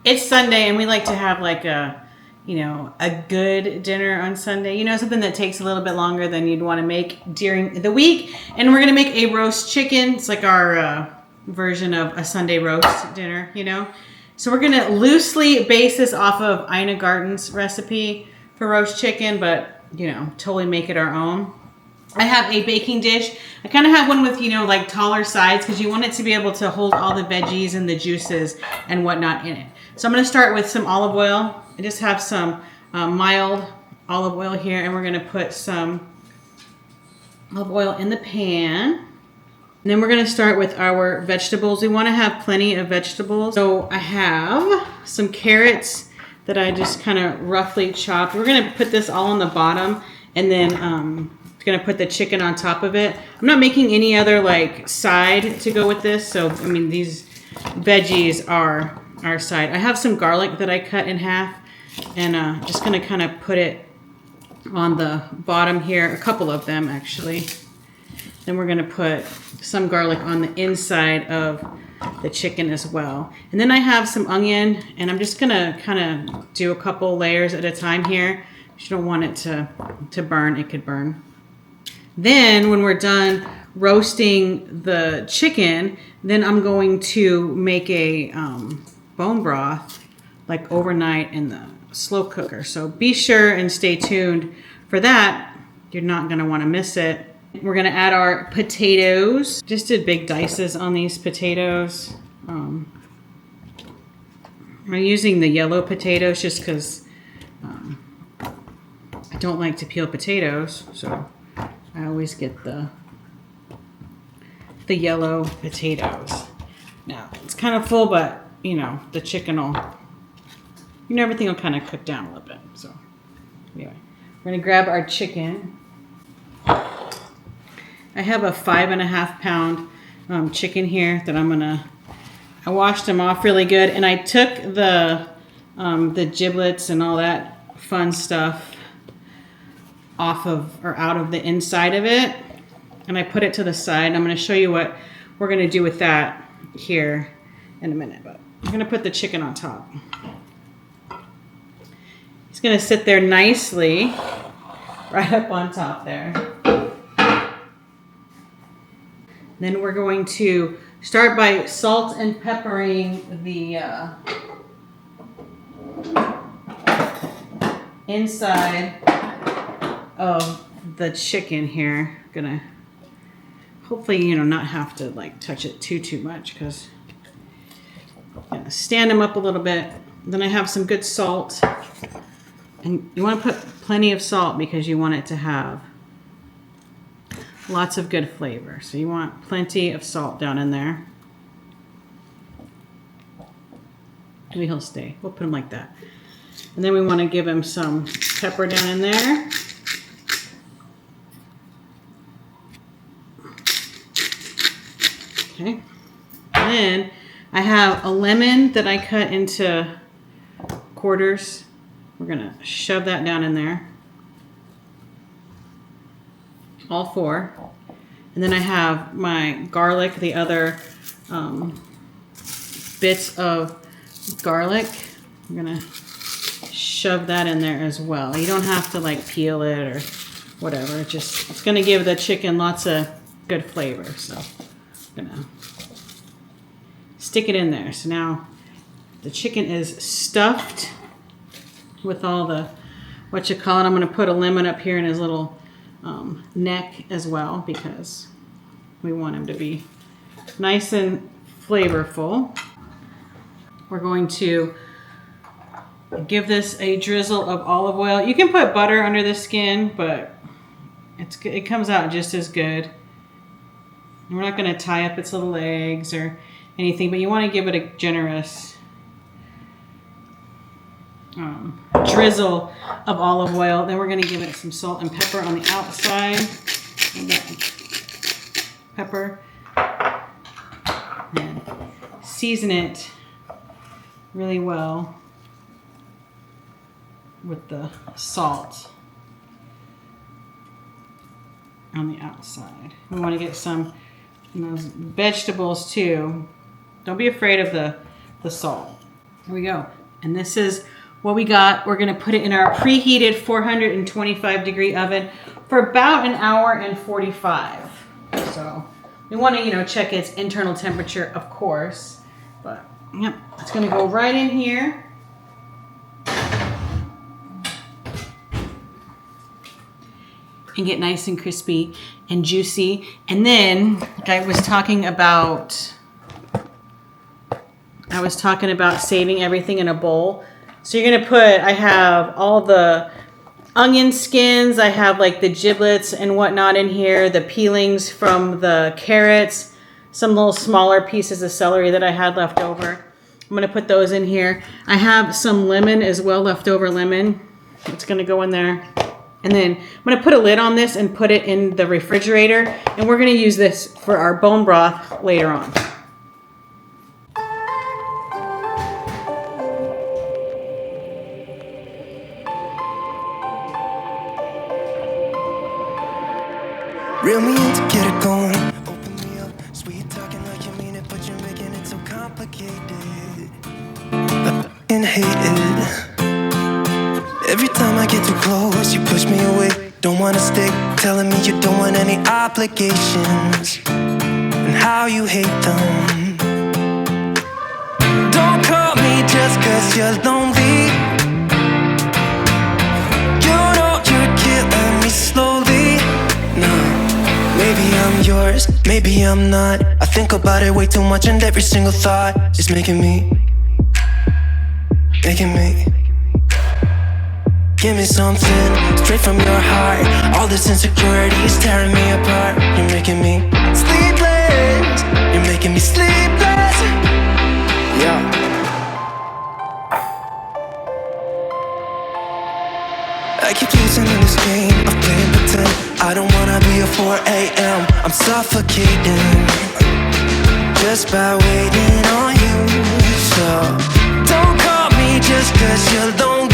It's Sunday and we like to have like a, you know, a good dinner on Sunday. You know, something that takes a little bit longer than you'd want to make during the week. And we're going to make a roast chicken. It's like our version of a Sunday roast dinner, you know. So we're going to loosely base this off of Ina Garten's recipe for roast chicken, but, you know, totally make it our own. I have a baking dish. I kind of have one with, you know, like taller sides because you want it to be able to hold all the veggies and the juices and whatnot in it. So I'm going to start with some olive oil. I just have some mild olive oil here, and we're going to put some olive oil in the pan. And then we're going to start with our vegetables. We want to have plenty of vegetables. So I have some carrots that I just kind of roughly chopped. We're going to put this all on the bottom, and then going to put the chicken on top of it. I'm not making any other like side to go with this. So, I mean, these veggies are our side. I have some garlic that I cut in half, and just going to kind of put it on the bottom here. A couple of them, actually. Then we're going to put some garlic on the inside of the chicken as well. And then I have some onion, and I'm just going to kind of do a couple layers at a time here. You don't want it to burn. It could burn. Then when we're done roasting the chicken, then I'm going to make a bone broth like overnight in the slow cooker. So be sure and stay tuned for that. You're not going to want to miss it. We're going to add our potatoes. Just did big dices on these potatoes. I'm using the yellow potatoes just because I don't like to peel potatoes. So I always get the yellow potatoes. Now, it's kind of full, but, you know, the chicken will, you know, everything will kind of cook down a little bit. So, anyway, we're going to grab our chicken. I have a 5.5 pound chicken here that I washed them off really good. And I took the giblets and all that fun stuff off of or out of the inside of it, and I put it to the side. I'm going to show you what we're going to do with that here in a minute, but I'm going to put the chicken on top. It's going to sit there nicely right up on top there. Then we're going to start by salt and peppering the inside of the chicken here. Gonna hopefully, you know, not have to like touch it too much because I'm gonna stand them up a little bit. Then I have some good salt, and you want to put plenty of salt because you want it to have lots of good flavor. So you want plenty of salt down in there. Maybe he'll stay. We'll put him like that. And then we want to give him some pepper down in there. Okay, and then I have a lemon that I cut into quarters. We're gonna shove that down in there, all four. And then I have my garlic, the other bits of garlic. I'm gonna shove that in there as well. You don't have to like peel it or whatever. It's gonna give the chicken lots of good flavor. So gonna stick it in there. So now the chicken is stuffed with all the what you call it. I'm gonna put a lemon up here in his little neck as well because we want him to be nice and flavorful. We're going to give this a drizzle of olive oil. You can put butter under the skin, but it comes out just as good. We're not going to tie up its little legs or anything, but you want to give it a generous drizzle of olive oil. Then we're going to give it some salt and pepper on the outside. Pepper. And season it really well with the salt on the outside. We want to get some those vegetables too. Don't be afraid of the salt. Here we go. And this is what we got. We're gonna put it in our preheated 425 degree oven for about 1:45. So we wanna, you know, check its internal temperature, of course. But yep, it's gonna go right in here. And get nice and crispy and juicy. And then, like I was talking about saving everything in a bowl. So you're gonna put, I have all the onion skins, I have like the giblets and whatnot in here, the peelings from the carrots, some little smaller pieces of celery that I had left over. I'm gonna put those in here. I have some lemon as well, leftover lemon. It's gonna go in there. And then I'm gonna put a lid on this and put it in the refrigerator. And we're gonna use this for our bone broth later on. Reel me in to get it going. Open me up, sweet talking like you mean it, but you're making it so complicated. I hate it. Every time I get too close, you push me away. Don't wanna stick, telling me you don't want any obligations, and how you hate them. Don't call me just 'cause you're lonely. You know you're killing me slowly. No, maybe I'm yours, maybe I'm not. I think about it way too much, and every single thought is making me. Give me something straight from your heart. All this insecurity is tearing me apart. You're making me sleepless. You're making me sleepless. Yeah. I keep losing in this game of playing pretend. I don't wanna be a 4 a.m. I'm suffocating just by waiting on you. So don't call me just 'cause you're lonely.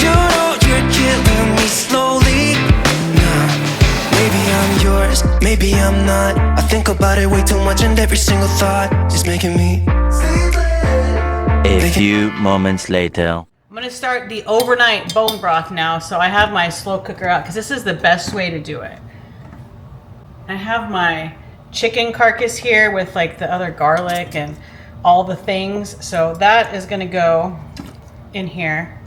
You know you're killing me slowly. Nah, maybe I'm yours, maybe I'm not. I think about it way too much, and every single thought is making me. A few moments later. I'm gonna start the overnight bone broth now. So I have my slow cooker out because this is the best way to do it. I have my chicken carcass here with like the other garlic and all the things. So that is gonna go in here.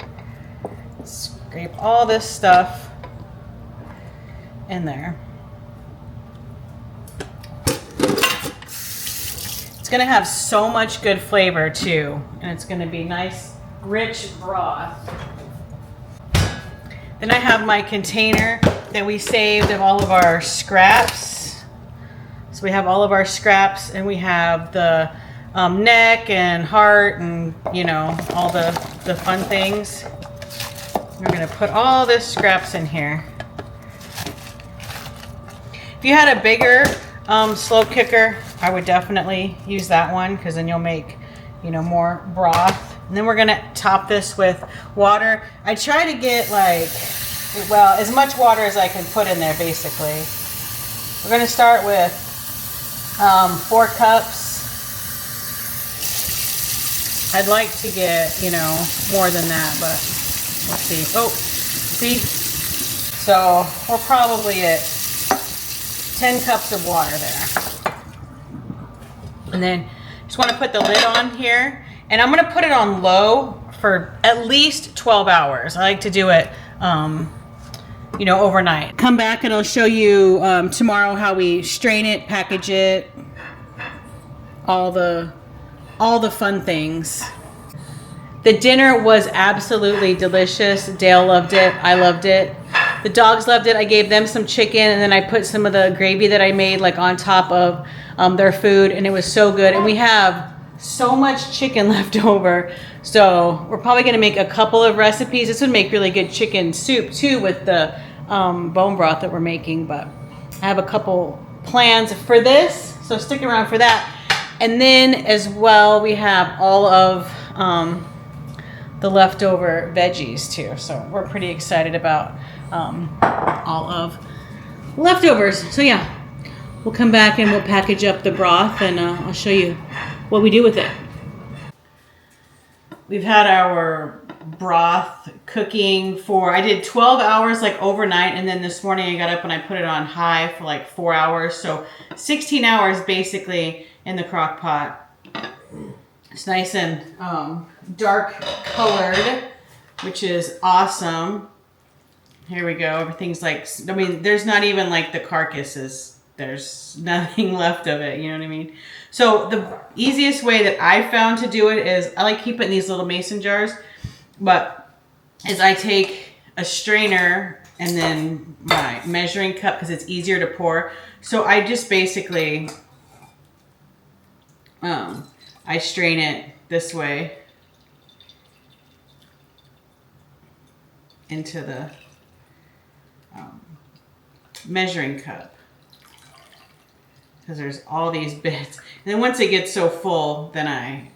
Scrape all this stuff in there. It's gonna have so much good flavor too, and it's gonna be nice, rich broth. Then I have my container that we saved of all of our scraps. So we have all of our scraps, and we have the neck and heart and, you know, all the fun things. We're gonna put all this scraps in here. If you had a bigger slow cooker, I would definitely use that one, because then you'll make, you know, more broth. And then we're gonna top this with water. I try to get like, well, as much water as I can put in there, basically. We're gonna start with 4 cups. I'd like to get, you know, more than that, but let's see. Oh, see? So we're probably at 10 cups of water there. And then just want to put the lid on here. And I'm going to put it on low for at least 12 hours. I like to do it, you know, overnight. Come back and I'll show you tomorrow how we strain it, package it, all the fun things. The dinner was absolutely delicious. Dale loved it. I loved it. The dogs loved it. I gave them some chicken, and then I put some of the gravy that I made like on top of their food, and it was so good. And we have so much chicken left over, so we're probably going to make a couple of recipes. This would make really good chicken soup too with the bone broth that we're making, but I have a couple plans for this, so stick around for that. And then as well, we have all of the leftover veggies too, so we're pretty excited about all of leftovers. So yeah, we'll come back and we'll package up the broth, and I'll show you what we do with it. We've had our broth cooking for, I did 12 hours like overnight, and then this morning I got up and I put it on high for like 4 hours. So 16 hours basically in the crock pot. It's nice and dark colored, which is awesome. Here we go. Everything's like, I mean, there's not even like the carcasses. There's nothing left of it. You know what I mean? So the easiest way that I found to do it is, I like keep it in these little mason jars, but is I take a strainer and then my measuring cup because it's easier to pour. So I just basically, I strain it this way into the measuring cup, because there's all these bits. And then once it gets so full, then I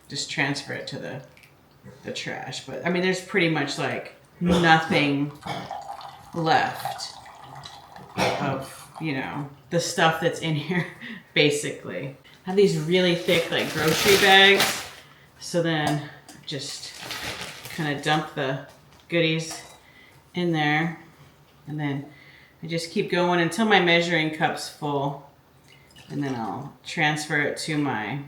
just transfer it to the trash. But I mean, there's pretty much like nothing left of, you know, the stuff that's in here, basically. I have these really thick like grocery bags. So then just kind of dump the goodies in there. And then I just keep going until my measuring cup's full. And then I'll transfer it to my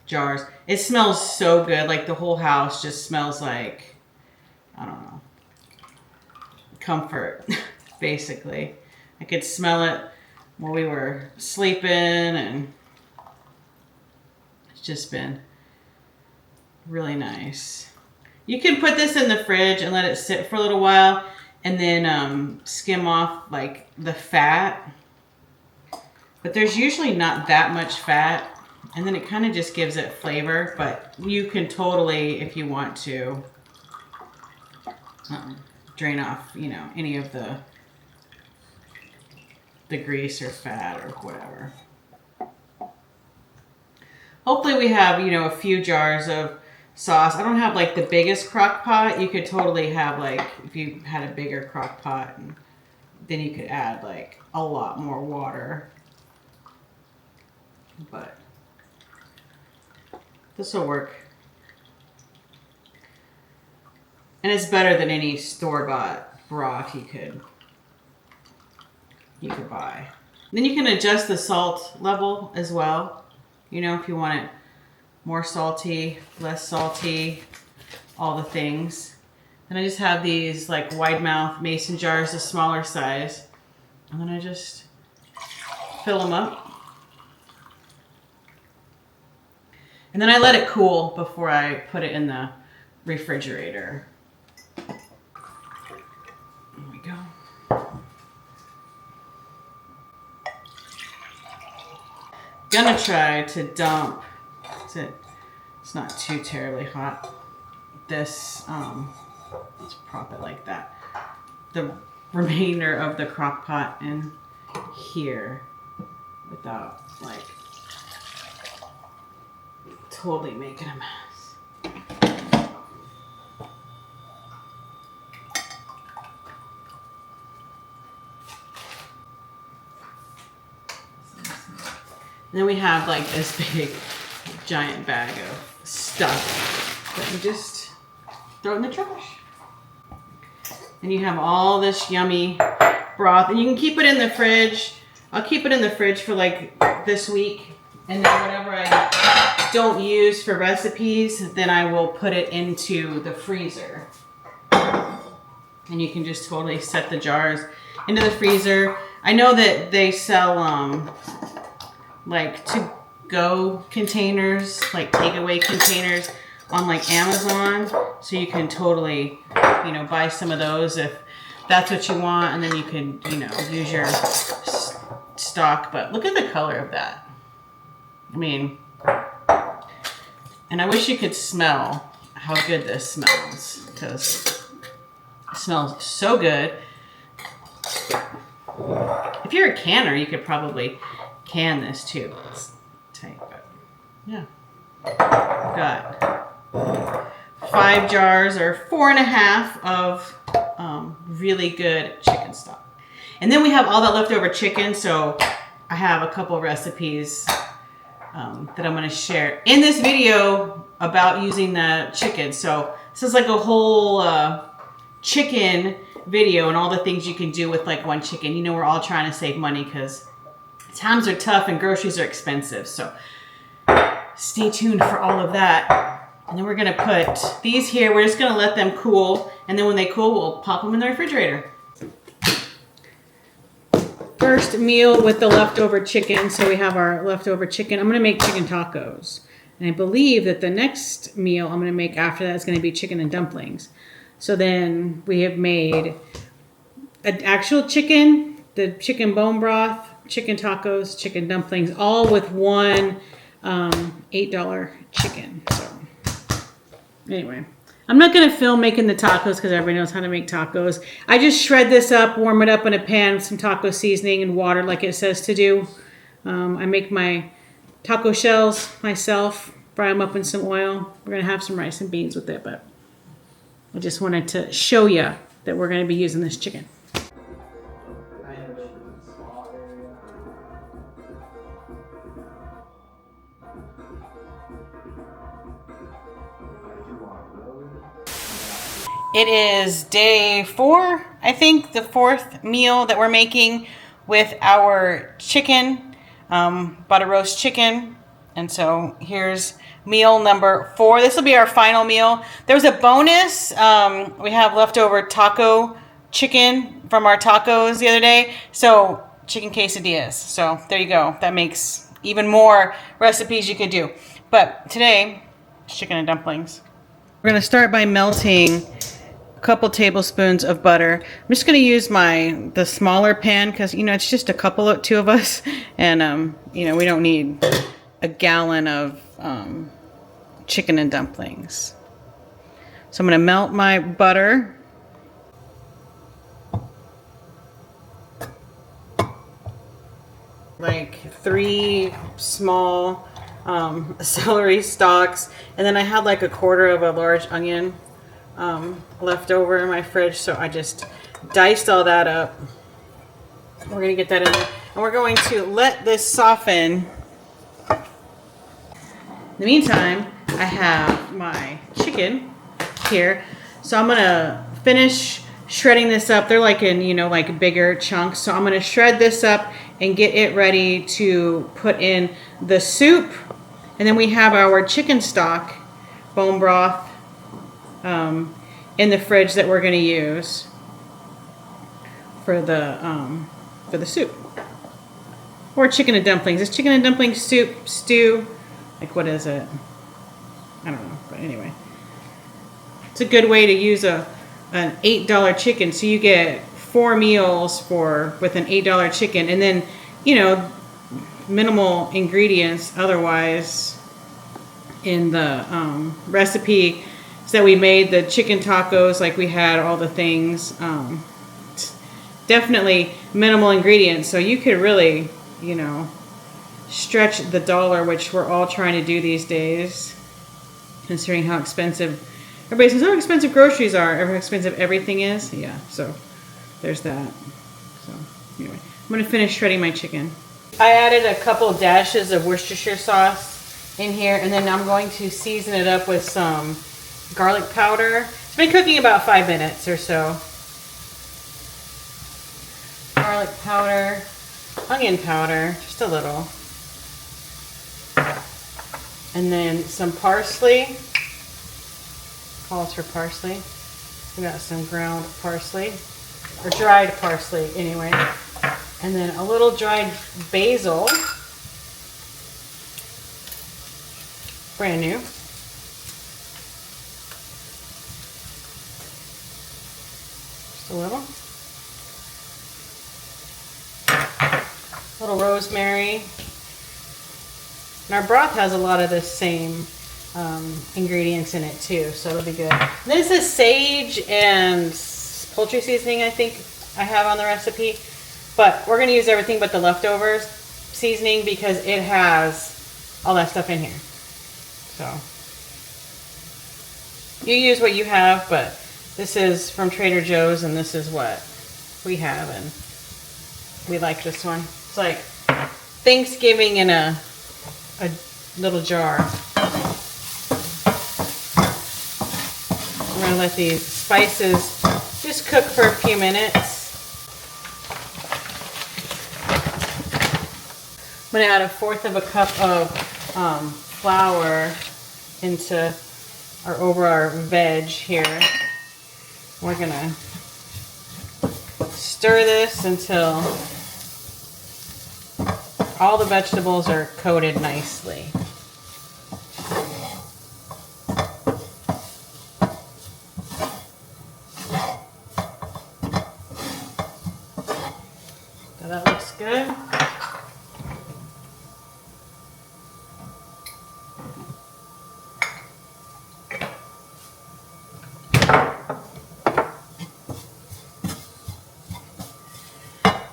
jars. It smells so good. Like the whole house just smells like, I don't know, comfort, basically. I could smell it while we were sleeping, and it's just been really nice. You can put this in the fridge and let it sit for a little while, and then skim off like the fat. But there's usually not that much fat, and then it kind of just gives it flavor. But you can totally, if you want to, drain off, you know, any of the grease or fat or whatever. Hopefully we have, you know, a few jars of sauce. I don't have like the biggest crock pot. You could totally have like, if you had a bigger crock pot, and then you could add like a lot more water. But this will work. And it's better than any store-bought broth you could buy. Then you can adjust the salt level as well. You know, if you want it more salty, less salty, all the things. And I just have these like wide mouth mason jars, the smaller size. And then I just fill them up. And then I let it cool before I put it in the refrigerator. There we go. Gonna try to dump, it's not too terribly hot. This, let's prop it like that. The remainder of the crock pot in here without like totally making a mess. Then we have like this big giant bag of stuff that we just throw in the trash. And you have all this yummy broth, and you can keep it in the fridge. I'll keep it in the fridge for like this week, and then whatever I don't use for recipes, then I will put it into the freezer. And you can just totally set the jars into the freezer. I know that they sell like to-go containers, like takeaway containers on like Amazon. So you can totally, you know, buy some of those if that's what you want, and then you can, you know, use your stock. But look at the color of that. I mean, and I wish you could smell how good this smells, because it smells so good. If you're a canner, you could probably can this too. It's tight, but yeah. Got 5 jars or 4.5 of really good chicken stock. And then we have all that leftover chicken, so I have a couple recipes that I'm going to share in this video about using the chicken. So this is like a whole chicken video and all the things you can do with like one chicken. You know, we're all trying to save money because times are tough and groceries are expensive. So stay tuned for all of that. And then we're going to put these here. We're just going to let them cool. And then when they cool, we'll pop them in the refrigerator. First meal with the leftover chicken. So we have our leftover chicken. I'm going to make chicken tacos. And I believe that the next meal I'm going to make after that is going to be chicken and dumplings. So then we have made an actual chicken, the chicken bone broth, chicken tacos, chicken dumplings, all with one $8 chicken. So anyway, I'm not going to film making the tacos because everybody knows how to make tacos. I just shred this up, warm it up in a pan with some taco seasoning and water like it says to do. I make my taco shells myself, fry them up in some oil. We're going to have some rice and beans with it, but I just wanted to show you that we're going to be using this chicken. It is day 4, I think, the 4th meal that we're making with our chicken, butter roast chicken. And so here's meal number 4. This will be our final meal. There was a bonus. We have leftover taco chicken from our tacos the other day. So chicken quesadillas. So there you go. That makes even more recipes you could do. But today, chicken and dumplings. We're going to start by melting a couple tablespoons of butter. I'm just going to use the smaller pan because, you know, it's just two of us. And, you know, we don't need a gallon of chicken and dumplings. So I'm going to melt my butter. Like 3 small celery stalks. And then I had like 1/4 of a large onion left over in my fridge. So I just diced all that up. We're going to get that in there. And we're going to let this soften. In the meantime, I have my chicken here. So I'm going to finish shredding this up. They're like in, you know, like bigger chunks. So I'm going to shred this up and get it ready to put in the soup. And then we have our chicken stock, bone broth, in the fridge that we're going to use for the soup. Or chicken and dumplings. It's chicken and dumplings soup, stew. Like, what is it? I don't know, but anyway. It's a good way to use an $8 chicken. So you get 4 meals with an $8 chicken. And then, you know, minimal ingredients otherwise in the recipe that we made. The chicken tacos, like we had all the things. Definitely minimal ingredients. So you could really, you know, stretch the dollar, which we're all trying to do these days, considering how expensive everybody says how expensive groceries are, how expensive everything is. Yeah, so there's that. So anyway, I'm going to finish shredding my chicken. I added a couple dashes of Worcestershire sauce in here, and then I'm going to season it up with some garlic powder. It's been cooking about 5 minutes or so. Garlic powder, onion powder, just a little. And then some parsley. Calls for parsley. We got some ground parsley, or dried parsley anyway. And then a little dried basil. Brand new. Just a little. A little rosemary. And our broth has a lot of the same ingredients in it too, so it'll be good. And this is sage and poultry seasoning, I think I have on the recipe. But we're going to use everything but the leftovers seasoning because it has all that stuff in here. So you use what you have, but this is from Trader Joe's and this is what we have, and we like this one. It's like Thanksgiving in a a little jar. I'm gonna let these spices just cook for a few minutes. I'm gonna add 1/4 of a cup of flour into over our veg here. We're gonna stir this until all the vegetables are coated nicely. So that looks good.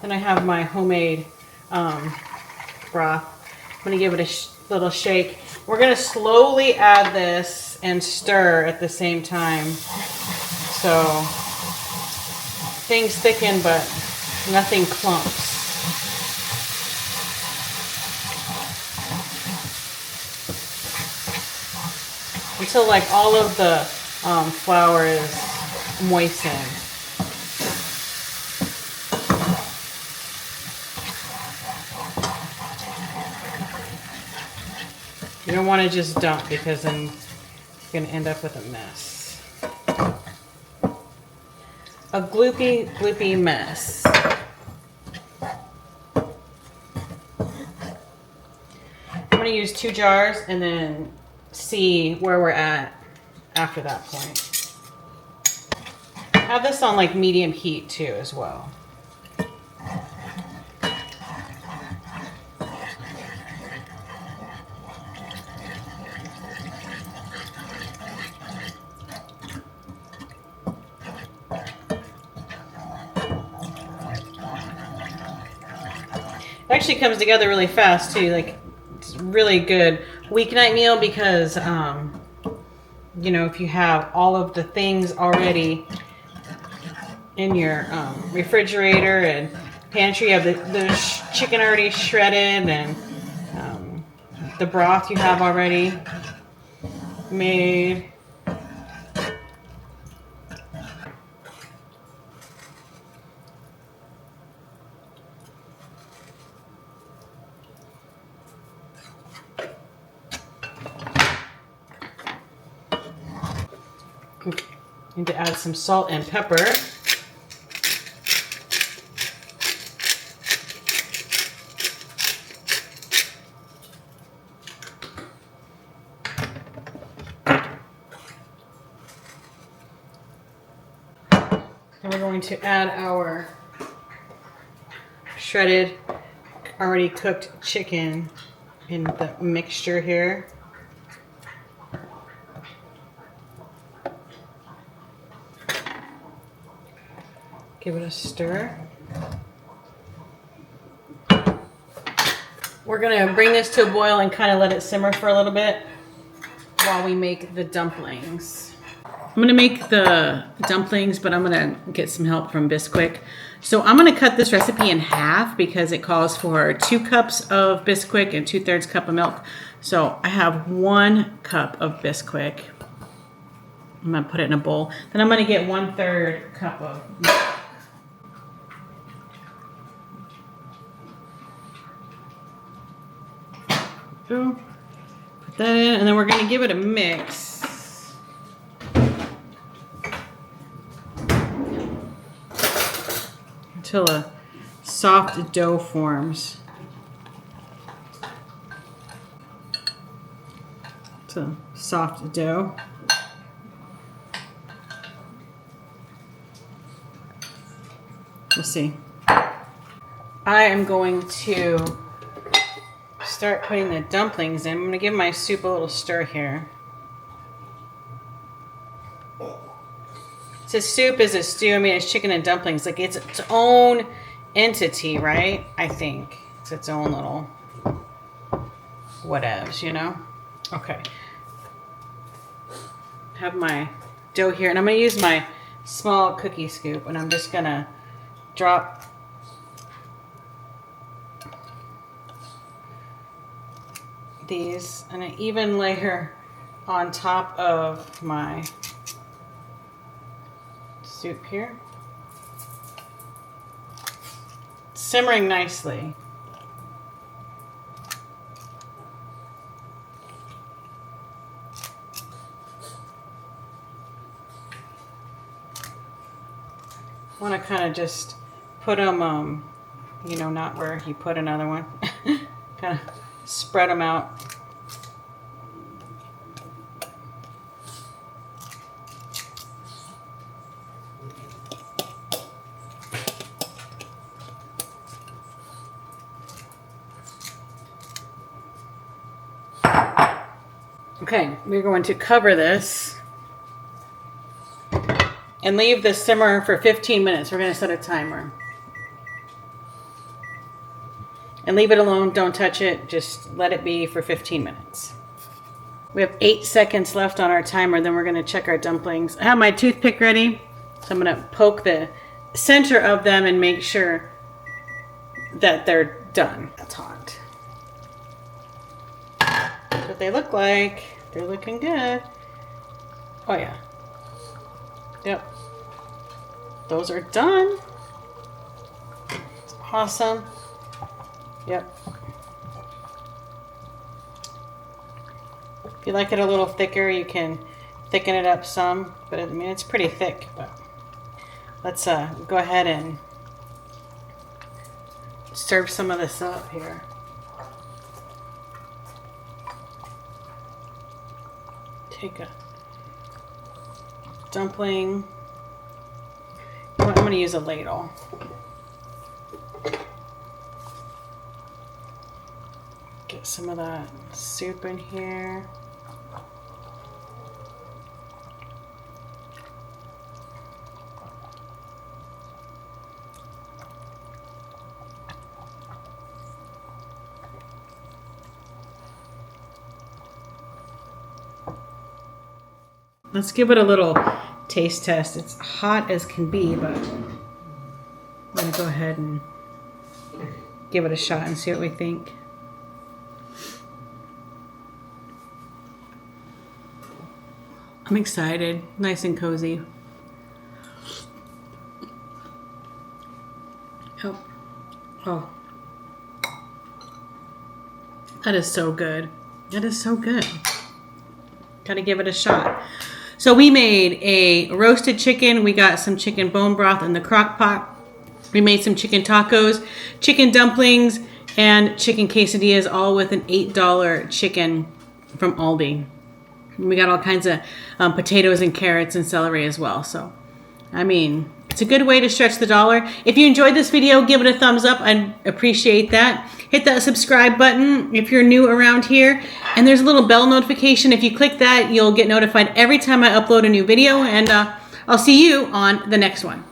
Then I have my homemade broth. I'm going to give it a little shake. We're going to slowly add this and stir at the same time. So things thicken, but nothing clumps. Until like all of the flour is moistened. You don't want to just dump because then you're going to end up with a mess. A gloopy mess. I'm going to use 2 jars and then see where we're at after that point. Have this on like medium heat too as well. It actually comes together really fast too. Like it's really good weeknight meal because you know, if you have all of the things already in your refrigerator and pantry, you have the chicken already shredded and the broth you have already made. Okay. Need to add some salt and pepper. And we're going to add our shredded, already cooked chicken in the mixture here. Give it a stir. We're gonna bring this to a boil and kind of let it simmer for a little bit while we make the dumplings. I'm gonna make the dumplings, but I'm gonna get some help from Bisquick. So I'm gonna cut this recipe in half because it calls for 2 cups of Bisquick and 2/3 cup of milk. So I have 1 cup of Bisquick. I'm gonna put it in a bowl. Then I'm gonna get 1/3 cup of milk. Put that in, and then we're going to give it a mix. Until a soft dough forms. It's a soft dough. We'll see. I am going to start putting the dumplings in. I'm going to give my soup a little stir here. So soup is a stew. I mean, it's chicken and dumplings. Like it's its own entity, right? I think it's its own little whatevs, you know? Okay. Have my dough here, and I'm going to use my small cookie scoop, and I'm just going to drop these in an even layer on top of my soup here. Simmering nicely. Want to kind of just put them, you know, not where you put another one. Kind of spread them out. Okay, we're going to cover this and leave this simmer for 15 minutes. We're going to set a timer. And leave it alone. Don't touch it. Just let it be for 15 minutes. We have 8 seconds left on our timer. Then we're going to check our dumplings. I have my toothpick ready. So I'm going to poke the center of them and make sure that they're done. That's hot. That's what they look like. They're looking good. Oh yeah. Yep. Those are done. Awesome. Yep. If you like it a little thicker, you can thicken it up some. But I mean, it's pretty thick. But let's go ahead and serve some of this up here. Take a dumpling. I'm going to use a ladle. Get some of that soup in here. Let's give it a little taste test. It's hot as can be, but I'm going to go ahead and give it a shot and see what we think. I'm excited. Nice and cozy. Oh. That is so good. That is so good. Gotta give it a shot. So we made a roasted chicken. We got some chicken bone broth in the crock pot. We made some chicken tacos, chicken dumplings, and chicken quesadillas, all with an $8 chicken from Aldi. And we got all kinds of potatoes and carrots and celery as well. So, I mean, it's a good way to stretch the dollar. If you enjoyed this video, give it a thumbs up. I'd appreciate that. Hit that subscribe button if you're new around here. And there's a little bell notification. If you click that, you'll get notified every time I upload a new video. And I'll see you on the next one.